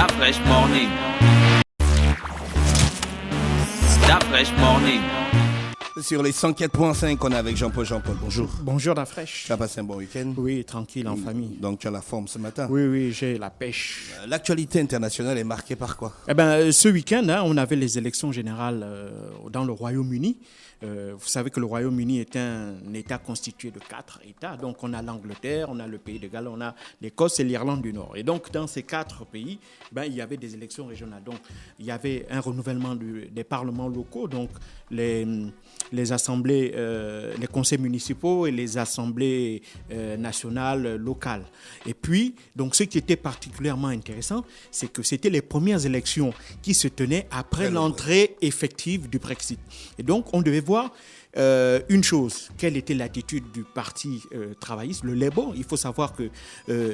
Fresh Morning. Fresh Morning. Sur les 104.5, on est avec Jean-Paul. Jean-Paul, bonjour. Bonjour Dafresh. Tu as passé un bon week-end? Oui, tranquille, en famille. Donc tu as la forme ce matin? Oui, j'ai la pêche. L'actualité internationale est marquée par quoi? Ce week-end, on avait les élections générales dans le Royaume-Uni. Vous savez que le Royaume-Uni est un État constitué de 4 États. Donc on a l'Angleterre, on a le Pays de Galles, on a l'Écosse et l'Irlande du Nord. Et donc dans ces 4 pays, il y avait des élections régionales. Donc il y avait un renouvellement des parlements locaux, donc les assemblées, les conseils municipaux et les assemblées nationales locales. Et puis, donc ce qui était particulièrement intéressant, c'est que c'était les premières élections qui se tenaient après l'entrée effective du Brexit. Et donc on devait voir une chose, quelle était l'attitude du parti travailliste, le Labour. Il faut savoir que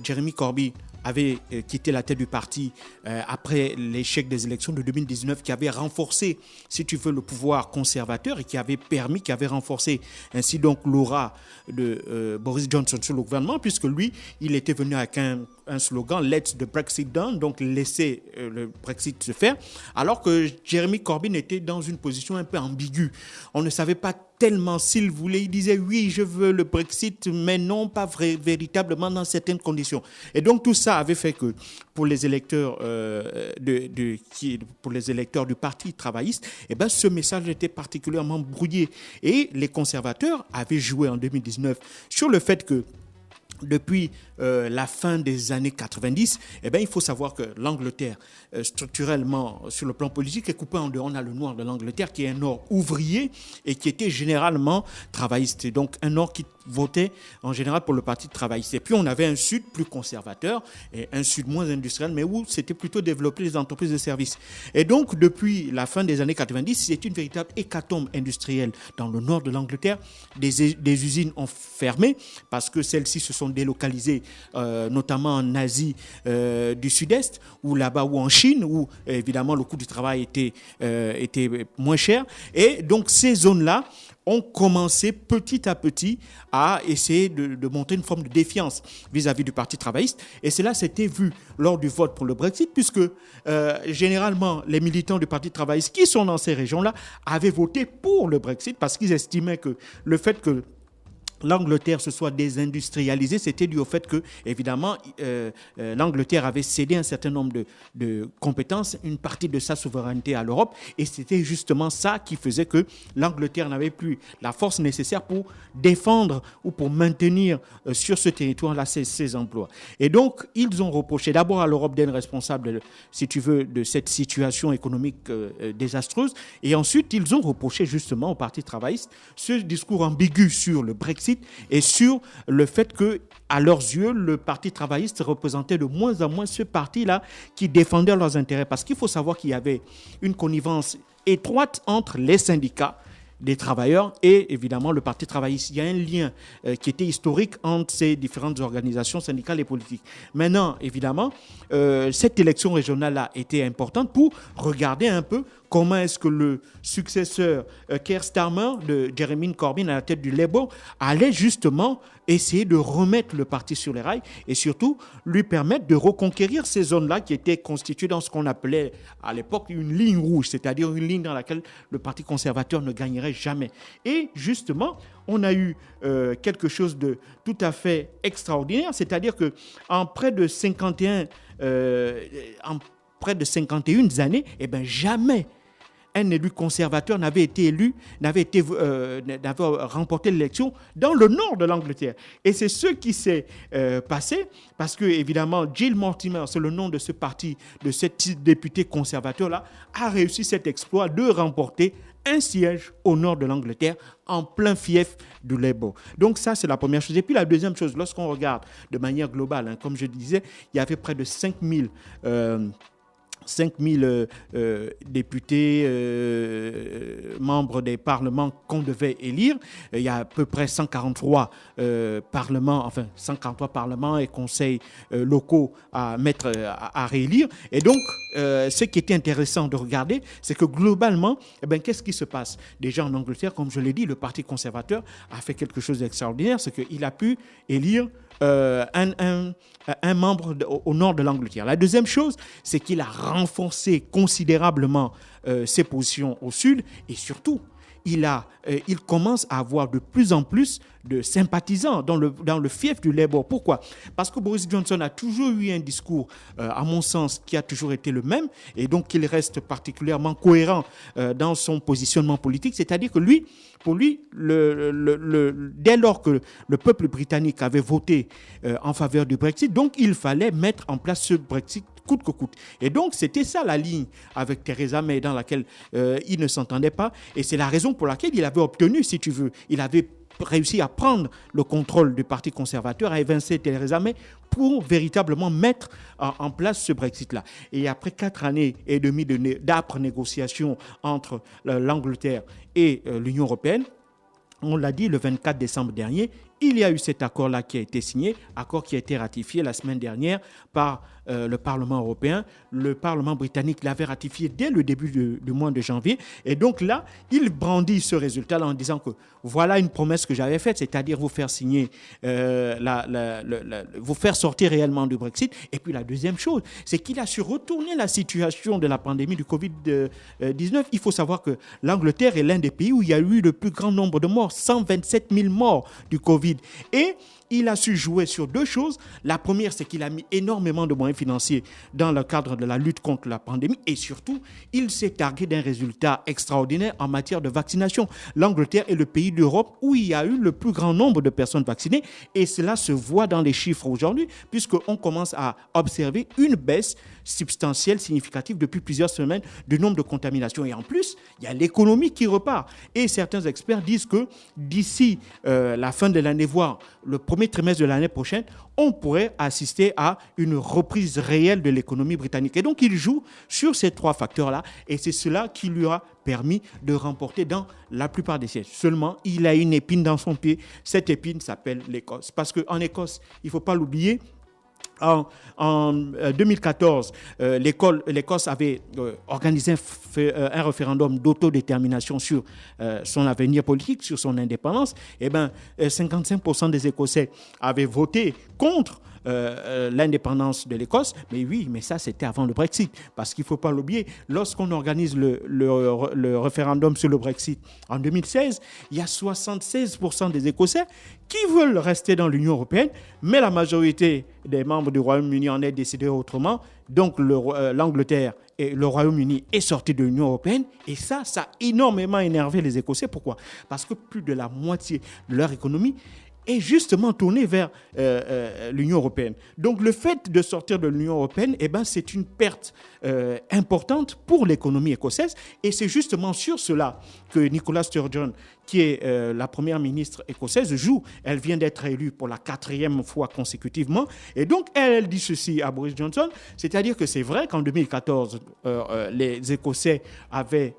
Jeremy Corbyn avait quitté la tête du parti après l'échec des élections de 2019, qui avait renforcé, si tu veux, le pouvoir conservateur et qui avait renforcé ainsi donc l'aura de Boris Johnson sur le gouvernement, puisque lui, il était venu avec un slogan « Let the Brexit done », donc laisser le Brexit se faire, alors que Jeremy Corbyn était dans une position un peu ambiguë. On ne savait pas tellement s'il voulait. Il disait oui, je veux le Brexit, mais non pas véritablement dans certaines conditions. Et donc tout ça avait fait que pour les électeurs pour les électeurs du Parti travailliste, ce message était particulièrement brouillé. Et les conservateurs avaient joué en 2019 sur le fait que depuis la fin des années 90, il faut savoir que l'Angleterre, structurellement, sur le plan politique, est coupée en deux. On a le nord de l'Angleterre qui est un nord ouvrier et qui était généralement travailliste. Et donc un nord qui votait en général pour le Parti travailliste. Et puis on avait un sud plus conservateur et un sud moins industriel, mais où c'était plutôt développer les entreprises de services. Et donc depuis la fin des années 90, c'est une véritable hécatombe industrielle dans le nord de l'Angleterre. Des usines ont fermé parce que celles-ci se sont délocalisées, notamment en Asie du Sud-Est, ou là-bas, ou en Chine, où évidemment le coût du travail était moins cher. Et donc ces zones-là ont commencé petit à petit à essayer de monter une forme de défiance vis-à-vis du Parti travailliste. Et cela s'était vu lors du vote pour le Brexit, puisque généralement, les militants du Parti travailliste qui sont dans ces régions-là avaient voté pour le Brexit parce qu'ils estimaient que le fait que l'Angleterre se soit désindustrialisée, c'était dû au fait que, évidemment, l'Angleterre avait cédé un certain nombre de compétences, une partie de sa souveraineté à l'Europe, et c'était justement ça qui faisait que l'Angleterre n'avait plus la force nécessaire pour défendre ou pour maintenir sur ce territoire-là ses emplois. Et donc, ils ont reproché d'abord à l'Europe d'être responsable, si tu veux, de cette situation économique désastreuse, et ensuite, ils ont reproché justement au Parti travailliste ce discours ambigu sur le Brexit et sur le fait que, à leurs yeux, le Parti travailliste représentait de moins en moins ce parti-là qui défendait leurs intérêts. Parce qu'il faut savoir qu'il y avait une connivence étroite entre les syndicats des travailleurs et évidemment le Parti travailliste. Il y a un lien qui était historique entre ces différentes organisations syndicales et politiques. Maintenant, évidemment, cette élection régionale-là était importante pour regarder un peu comment est-ce que le successeur Keir Starmer de Jeremy Corbyn à la tête du Labour allait justement essayer de remettre le parti sur les rails et surtout lui permettre de reconquérir ces zones-là qui étaient constituées dans ce qu'on appelait à l'époque une ligne rouge, c'est-à-dire une ligne dans laquelle le Parti conservateur ne gagnerait jamais. Et justement, on a eu quelque chose de tout à fait extraordinaire, c'est-à-dire qu'en près de 51 années, jamais un élu conservateur n'avait remporté l'élection dans le nord de l'Angleterre. Et c'est ce qui s'est passé parce que, évidemment, Jill Mortimer, c'est le nom de ce parti, de cette députée conservateur-là, a réussi cet exploit de remporter un siège au nord de l'Angleterre en plein fief du Labour. Donc ça, c'est la première chose. Et puis la deuxième chose, lorsqu'on regarde de manière globale, comme je disais, il y avait près de 5000 députés, membres des parlements qu'on devait élire. Il y a à peu près 143 parlements et conseils locaux à réélire. Et donc, ce qui était intéressant de regarder, c'est que globalement, qu'est-ce qui se passe? Déjà en Angleterre, comme je l'ai dit, le Parti conservateur a fait quelque chose d'extraordinaire, c'est qu'il a pu élire un membre au nord de l'Angleterre. La deuxième chose, c'est qu'il a renforcé considérablement ses positions au sud et surtout, il commence à avoir de plus en plus de sympathisants dans le fief du Labour. Pourquoi ? Parce que Boris Johnson a toujours eu un discours, à mon sens, qui a toujours été le même, et donc il reste particulièrement cohérent dans son positionnement politique. C'est-à-dire que pour lui, dès lors que le peuple britannique avait voté en faveur du Brexit, donc il fallait mettre en place ce Brexit coûte que coûte. Et donc, c'était ça la ligne avec Theresa May dans laquelle il ne s'entendait pas. Et c'est la raison pour laquelle il avait obtenu, si tu veux, il avait réussi à prendre le contrôle du Parti conservateur, à évincer Theresa May pour véritablement mettre en place ce Brexit-là. Et après 4 années et demie d'âpres négociations entre l'Angleterre et l'Union européenne, on l'a dit le 24 décembre dernier, il y a eu cet accord-là qui a été signé, accord qui a été ratifié la semaine dernière par le Parlement européen. Le Parlement britannique l'avait ratifié dès le début du mois de janvier. Et donc là, il brandit ce résultat-là en disant que voilà une promesse que j'avais faite, c'est-à-dire vous faire signer, vous faire sortir réellement du Brexit. Et puis la deuxième chose, c'est qu'il a su retourner la situation de la pandémie du Covid-19. Il faut savoir que l'Angleterre est l'un des pays où il y a eu le plus grand nombre de morts, 127 000 morts du Covid. Et il a su jouer sur deux choses. La première, c'est qu'il a mis énormément de moyens financiers dans le cadre de la lutte contre la pandémie. Et surtout, il s'est targué d'un résultat extraordinaire en matière de vaccination. L'Angleterre est le pays d'Europe où il y a eu le plus grand nombre de personnes vaccinées. Et cela se voit dans les chiffres aujourd'hui, puisqu'on commence à observer une baisse substantielle, significative depuis plusieurs semaines du nombre de contaminations. Et en plus, il y a l'économie qui repart. Et certains experts disent que d'ici la fin de l'année, voire le premier trimestre de l'année prochaine, on pourrait assister à une reprise réelle de l'économie britannique. Et donc, il joue sur ces 3 facteurs-là, et c'est cela qui lui a permis de remporter dans la plupart des sièges. Seulement, il a une épine dans son pied. Cette épine s'appelle l'Écosse. Parce qu'en Écosse, il ne faut pas l'oublier, en 2014, l'Écosse avait organisé un référendum d'autodétermination sur son avenir politique, sur son indépendance. Et 55% des Écossais avaient voté contre l'indépendance de l'Écosse. Mais oui, mais ça, c'était avant le Brexit. Parce qu'il ne faut pas l'oublier, lorsqu'on organise le référendum sur le Brexit en 2016, il y a 76% des Écossais qui veulent rester dans l'Union européenne, mais la majorité des membres du Royaume-Uni en est décidée autrement. Donc, l'Angleterre et le Royaume-Uni est sorti de l'Union européenne. Et ça a énormément énervé les Écossais. Pourquoi ? Parce que plus de la moitié de leur économie est justement tournée vers l'Union européenne. Donc, le fait de sortir de l'Union européenne, c'est une perte importante pour l'économie écossaise. Et c'est justement sur cela que Nicola Sturgeon, qui est la première ministre écossaise, joue. Elle vient d'être élue pour la 4e fois consécutivement. Et donc, elle dit ceci à Boris Johnson, c'est-à-dire que c'est vrai qu'en 2014, les Écossais avaient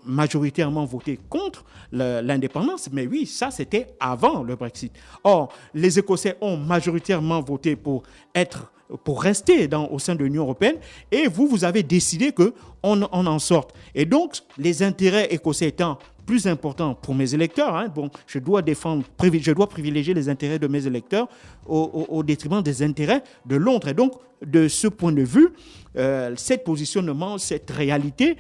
majoritairement voté contre l'indépendance, mais oui, ça, c'était avant le Brexit. Or, les Écossais ont majoritairement voté pour rester au sein de l'Union européenne, et vous avez décidé qu'on en sorte. Et donc, les intérêts écossais étant plus importants pour mes électeurs, je dois privilégier les intérêts de mes électeurs au détriment des intérêts de Londres. Et donc, de ce point de vue, cette positionnement, cette réalité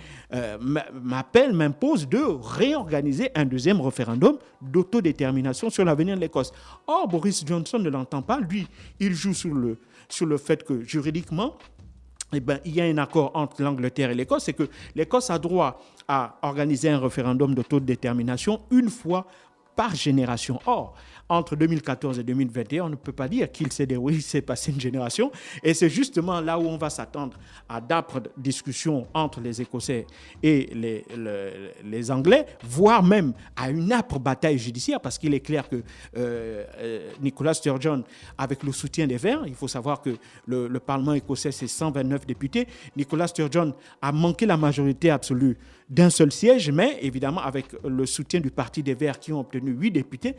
m'impose de réorganiser un deuxième référendum d'autodétermination sur l'avenir de l'Écosse. Or, Boris Johnson ne l'entend pas. Lui, il joue sur le fait que juridiquement, il y a un accord entre l'Angleterre et l'Écosse, c'est que l'Écosse a droit à organiser un référendum d'autodétermination une fois par génération. Or, entre 2014 et 2021, on ne peut pas dire qu'il s'est passé une génération. Et c'est justement là où on va s'attendre à d'âpres discussions entre les Écossais et les Anglais, voire même à une âpre bataille judiciaire, parce qu'il est clair que Nicola Sturgeon, avec le soutien des Verts, il faut savoir que le Parlement écossais, c'est 129 députés, Nicola Sturgeon a manqué la majorité absolue d'un seul siège, mais évidemment, avec le soutien du Parti des Verts qui ont obtenu 8 députés,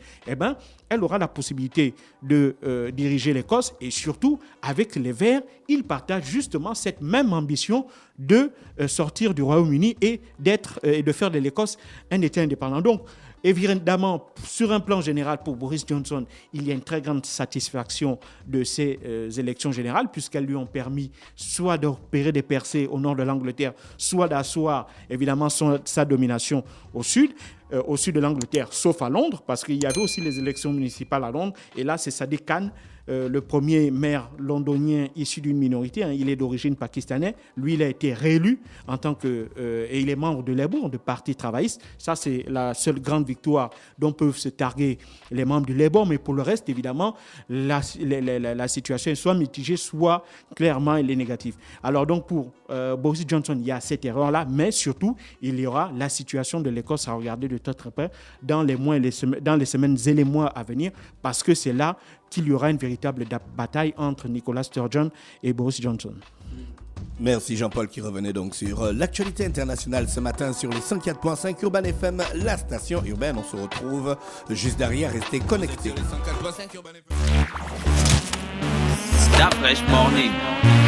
elle aura la possibilité de diriger l'Écosse, et surtout, avec les Verts, ils partagent justement cette même ambition de sortir du Royaume-Uni et de faire de l'Écosse un État indépendant. Donc, Évidemment, sur un plan général, pour Boris Johnson, il y a une très grande satisfaction de ces élections générales, puisqu'elles lui ont permis soit d'opérer des percées au nord de l'Angleterre, soit d'asseoir évidemment sa domination au sud de l'Angleterre, sauf à Londres, parce qu'il y avait aussi les élections municipales à Londres. Et là, c'est Sadiq Khan, le premier maire londonien issu d'une minorité. Il est d'origine pakistanaise. Lui, il a été réélu en tant que... et il est membre de Labour, du Parti travailliste. Ça, c'est la seule grande victoire dont peuvent se targuer les membres du Labour. Mais pour le reste, évidemment, la situation est soit mitigée, soit clairement elle est négative. Alors donc, pour Boris Johnson, il y a cette erreur-là. Mais surtout, il y aura la situation de l'Écosse à regarder de très près dans les mois dans les semaines et les mois à venir, parce que c'est là qu'il y aura une véritable bataille entre Nicola Sturgeon et Boris Johnson. Merci Jean-Paul qui revenait donc sur l'actualité internationale ce matin sur les 104.5 Urban FM, la station urbaine. On se retrouve juste derrière, restez connectés. Stop Fresh Morning.